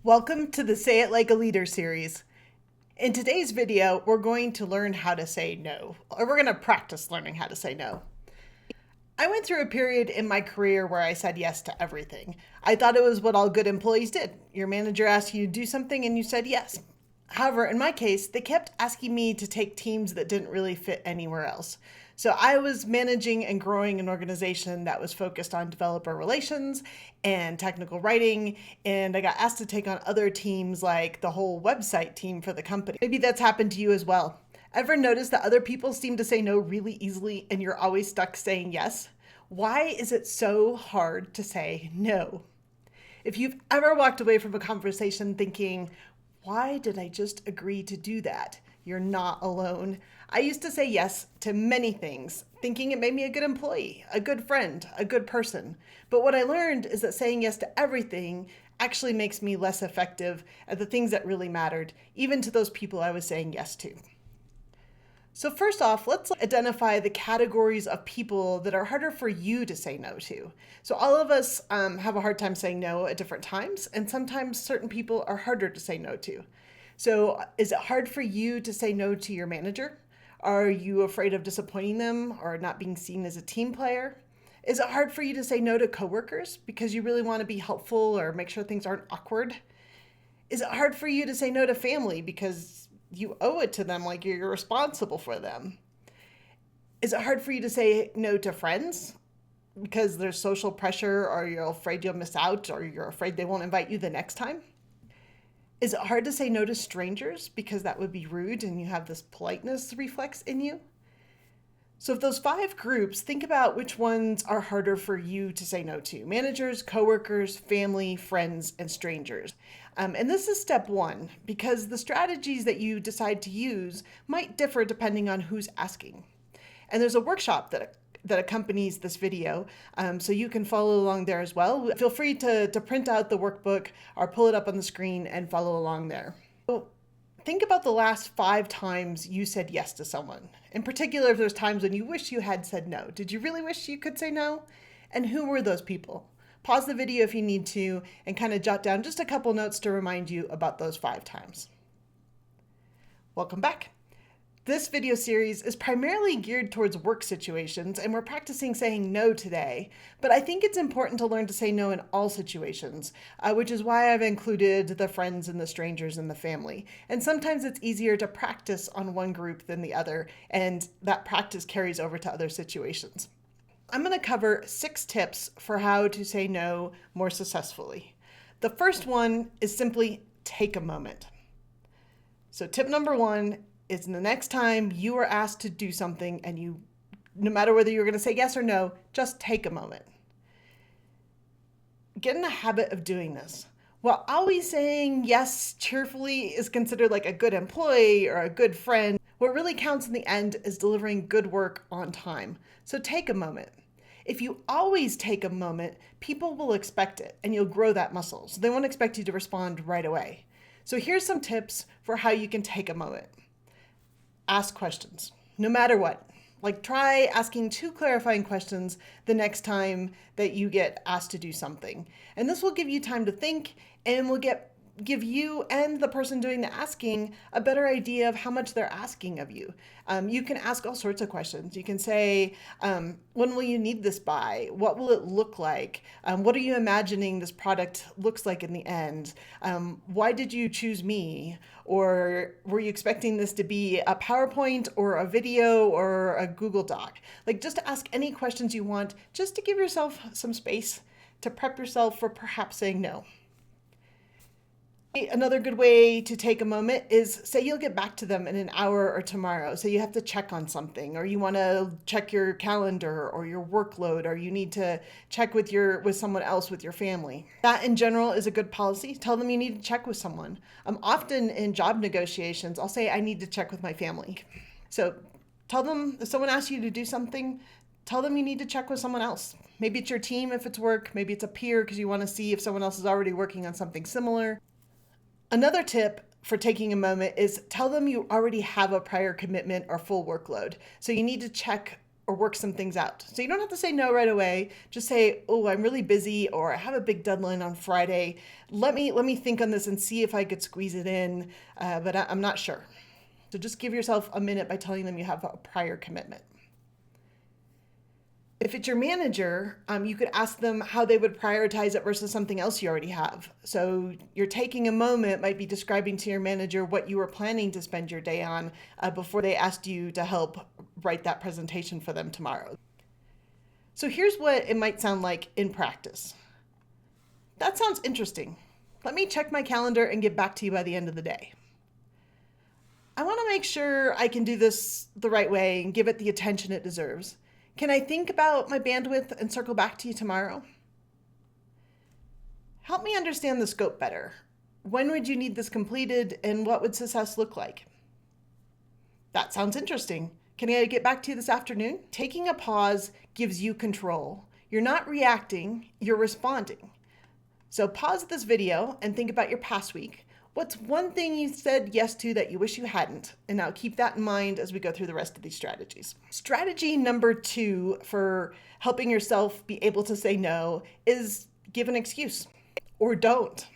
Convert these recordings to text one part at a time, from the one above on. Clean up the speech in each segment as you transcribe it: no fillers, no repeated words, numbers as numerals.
Welcome to the Say It Like a Leader series. In today's video, we're going to learn how to say no, or we're going to practice learning how to say no. I went through a period in my career where I said yes to everything. I thought it was what all good employees did. Your manager asked you to do something and you said yes. However, in my case, they kept asking me to take teams that didn't really fit anywhere else. So I was managing and growing an organization that was focused on developer relations and technical writing, and I got asked to take on other teams like the whole website team for the company. Maybe that's happened to you as well. Ever notice that other people seem to say no really easily and you're always stuck saying yes? Why is it so hard to say no? If you've ever walked away from a conversation thinking, why did I just agree to do that? You're not alone. I used to say yes to many things, thinking it made me a good employee, a good friend, a good person. But what I learned is that saying yes to everything actually makes me less effective at the things that really mattered, even to those people I was saying yes to. So first off, let's identify the categories of people that are harder for you to say no to. So all of us have a hard time saying no at different times, and sometimes certain people are harder to say no to. So is it hard for you to say no to your manager? Are you afraid of disappointing them or not being seen as a team player? Is it hard for you to say no to coworkers because you really want to be helpful or make sure things aren't awkward? Is it hard for you to say no to family because you owe it to them, like you're responsible for them? Is it hard for you to say no to friends because there's social pressure, or you're afraid you'll miss out, or you're afraid they won't invite you the next time? Is it hard to say no to strangers because that would be rude and you have this politeness reflex in you? So of those 5 groups, think about which ones are harder for you to say no to: managers, coworkers, family, friends, and strangers. And this is step 1, because the strategies that you decide to use might differ depending on who's asking. And there's a workshop that accompanies this video, so you can follow along there as well. Feel free to print out the workbook or pull it up on the screen and follow along there. So think about the last 5 times you said yes to someone. In particular, if there's times when you wish you had said no. Did you really wish you could say no? And who were those people? Pause the video if you need to and kind of jot down just a couple notes to remind you about those 5 times. Welcome back. This video series is primarily geared towards work situations, and we're practicing saying no today, but I think it's important to learn to say no in all situations, which is why I've included the friends and the strangers and the family. And sometimes it's easier to practice on one group than the other, and that practice carries over to other situations. I'm going to cover 6 tips for how to say no more successfully. The first one is simply take a moment. So tip number 1 is the next time you are asked to do something, and no matter whether you're going to say yes or no, just take a moment. Get in the habit of doing this. While always saying yes cheerfully is considered like a good employee or a good friend, what really counts in the end is delivering good work on time. So take a moment. If you always take a moment, people will expect it, and you'll grow that muscle. So they won't expect you to respond right away. So here's some tips for how you can take a moment. Ask questions, no matter what. Like, try asking 2 clarifying questions the next time that you get asked to do something. And this will give you time to think, and will give you and the person doing the asking a better idea of how much they're asking of you. You can ask all sorts of questions. You can say, when will you need this by? What will it look like? What are you imagining this product looks like in the end? Why did you choose me? Or were you expecting this to be a PowerPoint or a video or a Google Doc? Like, just ask any questions you want, just to give yourself some space to prep yourself for perhaps saying no. Another good way to take a moment is, say you'll get back to them in an hour or tomorrow. So you have to check on something, or you want to check your calendar or your workload, or you need to check with someone else with your family. That in general is a good policy. Tell them you need to check with someone. Often in job negotiations, I'll say I need to check with my family. So tell them, if someone asks you to do something, tell them you need to check with someone else. Maybe it's your team if it's work, maybe it's a peer because you want to see if someone else is already working on something similar. Another tip for taking a moment is tell them you already have a prior commitment or full workload. So you need to check or work some things out. So you don't have to say no right away. Just say, oh, I'm really busy, or I have a big deadline on Friday. Let me think on this and see if I could squeeze it in, but I'm not sure. So just give yourself a minute by telling them you have a prior commitment. If it's your manager, you could ask them how they would prioritize it versus something else you already have. So you're taking a moment, might be describing to your manager what you were planning to spend your day on before they asked you to help write that presentation for them tomorrow. So here's what it might sound like in practice. That sounds interesting. Let me check my calendar and get back to you by the end of the day. I want to make sure I can do this the right way and give it the attention it deserves. Can I think about my bandwidth and circle back to you tomorrow? Help me understand the scope better. When would you need this completed and what would success look like? That sounds interesting. Can I get back to you this afternoon? Taking a pause gives you control. You're not reacting, you're responding. So pause this video and think about your past week. What's one thing you said yes to that you wish you hadn't? And now keep that in mind as we go through the rest of these strategies. Strategy number 2 for helping yourself be able to say no is give an excuse or don't.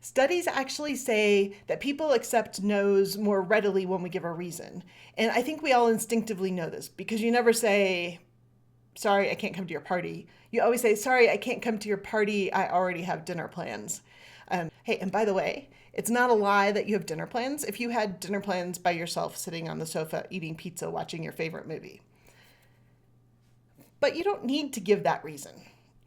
Studies actually say that people accept no's more readily when we give a reason. And I think we all instinctively know this because you never say, sorry, I can't come to your party. You always say, sorry, I can't come to your party. I already have dinner plans. Hey, and by the way, it's not a lie that you have dinner plans if you had dinner plans by yourself sitting on the sofa eating pizza watching your favorite movie. But you don't need to give that reason.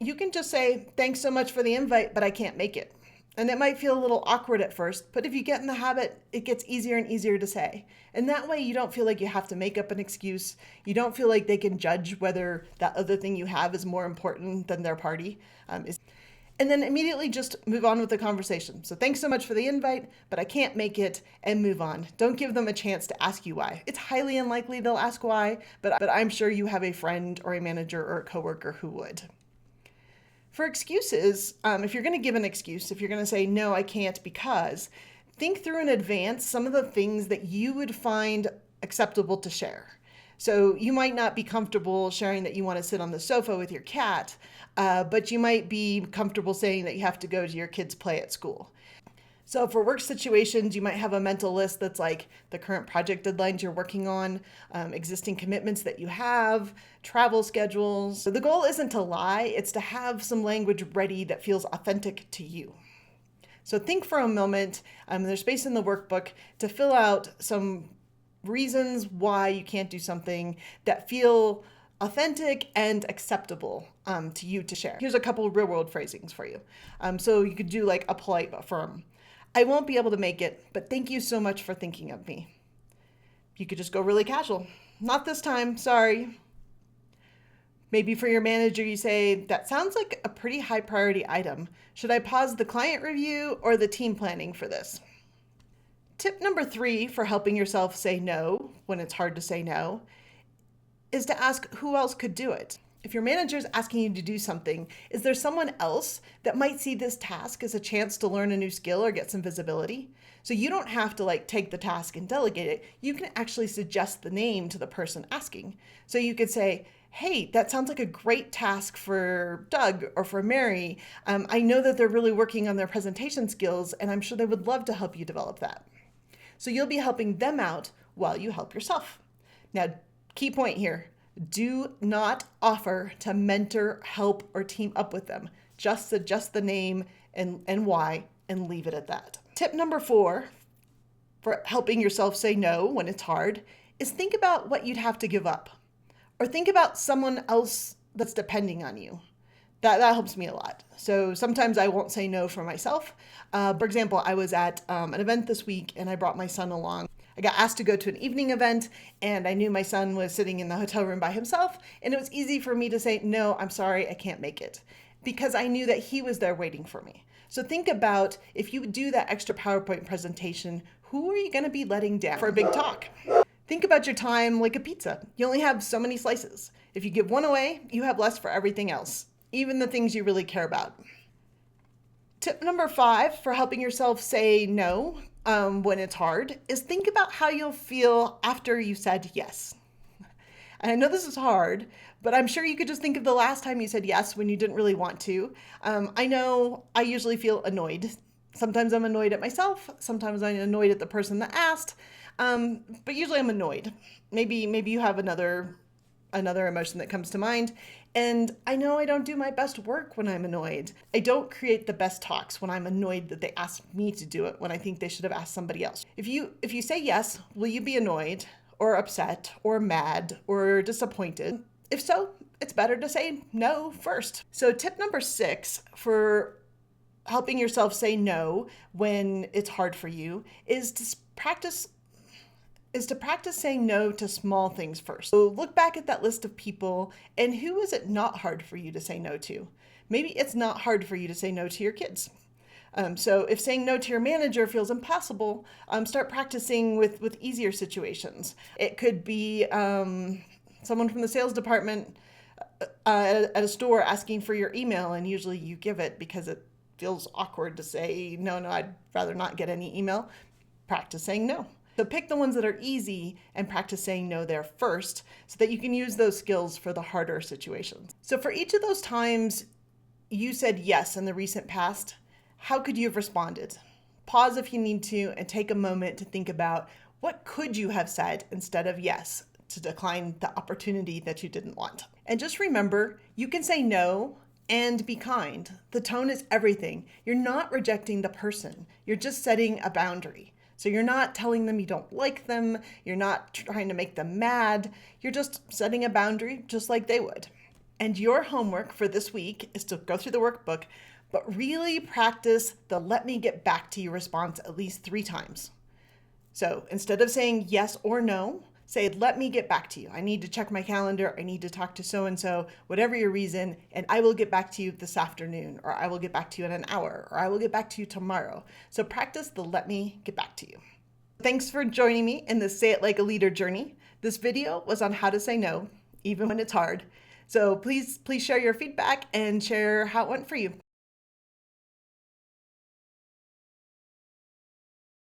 You can just say, thanks so much for the invite, but I can't make it. And it might feel a little awkward at first, but if you get in the habit, it gets easier and easier to say. And that way you don't feel like you have to make up an excuse. You don't feel like they can judge whether that other thing you have is more important than their party. And then immediately just move on with the conversation. So thanks so much for the invite, but I can't make it, and move on. Don't give them a chance to ask you why. It's highly unlikely they'll ask why, but I'm sure you have a friend or a manager or a coworker who would. For excuses, if you're going to give an excuse, if you're going to say, no, I can't because, think through in advance some of the things that you would find acceptable to share. So you might not be comfortable sharing that you want to sit on the sofa with your cat, but you might be comfortable saying that you have to go to your kids' play at school. So for work situations, you might have a mental list that's like the current project deadlines you're working on, existing commitments that you have, travel schedules. So the goal isn't to lie, it's to have some language ready that feels authentic to you. So think for a moment, there's space in the workbook to fill out some reasons why you can't do something that feel authentic and acceptable to you to share. Here's a couple real world phrasings for you. So you could do like a polite but firm. I won't be able to make it, but thank you so much for thinking of me. You could just go really casual. Not this time, sorry. Maybe for your manager, you say, that sounds like a pretty high priority item. Should I pause the client review or the team planning for this? Tip number 3 for helping yourself say no when it's hard to say no is to ask who else could do it. If your manager is asking you to do something, is there someone else that might see this task as a chance to learn a new skill or get some visibility? So you don't have to take the task and delegate it. You can actually suggest the name to the person asking. So you could say, hey, that sounds like a great task for Doug or for Mary. I know that they're really working on their presentation skills, and I'm sure they would love to help you develop that. So you'll be helping them out while you help yourself. Now, key point here. Do not offer to mentor, help, or team up with them. Just suggest the name and why and leave it at that. Tip number 4 for helping yourself say no when it's hard is think about what you'd have to give up. Or think about someone else that's depending on you. That helps me a lot. So sometimes I won't say no for myself. For example, I was at an event this week and I brought my son along. I got asked to go to an evening event and I knew my son was sitting in the hotel room by himself, and it was easy for me to say, no, I'm sorry, I can't make it, because I knew that he was there waiting for me. So think about, if you do that extra PowerPoint presentation, who are you going to be letting down for a big talk? Think about your time like a pizza. You only have so many slices. If you give one away, you have less for everything else, even the things you really care about. Tip number 5 for helping yourself say no when it's hard is think about how you'll feel after you said yes. And I know this is hard, but I'm sure you could just think of the last time you said yes when you didn't really want to. I know I usually feel annoyed. Sometimes I'm annoyed at myself. Sometimes I'm annoyed at the person that asked. But usually I'm annoyed. Maybe you have another emotion that comes to mind. And I know I don't do my best work when I'm annoyed. I don't create the best talks when I'm annoyed that they asked me to do it when I think they should have asked somebody else. If you say yes, will you be annoyed or upset or mad or disappointed? If so, it's better to say no first. So tip number 6 for helping yourself say no when it's hard for you is to practice saying no to small things first. So look back at that list of people and who is it not hard for you to say no to? Maybe it's not hard for you to say no to your kids. So if saying no to your manager feels impossible, start practicing with easier situations. It could be someone from the sales department at a store asking for your email, and usually you give it because it feels awkward to say, no, I'd rather not get any email. Practice saying no. So pick the ones that are easy and practice saying no there first so that you can use those skills for the harder situations. So for each of those times you said yes in the recent past, how could you have responded? Pause if you need to and take a moment to think about what could you have said instead of yes to decline the opportunity that you didn't want. And just remember, you can say no and be kind. The tone is everything. You're not rejecting the person. You're just setting a boundary. So you're not telling them you don't like them. You're not trying to make them mad. You're just setting a boundary just like they would. And your homework for this week is to go through the workbook, but really practice the let me get back to you response at least 3 times. So instead of saying yes or no, say, let me get back to you. I need to check my calendar. I need to talk to so-and-so, whatever your reason, and I will get back to you this afternoon, or I will get back to you in an hour, or I will get back to you tomorrow. So practice the let me get back to you. Thanks for joining me in this Say It Like a Leader journey. This video was on how to say no, even when it's hard. So please share your feedback and share how it went for you.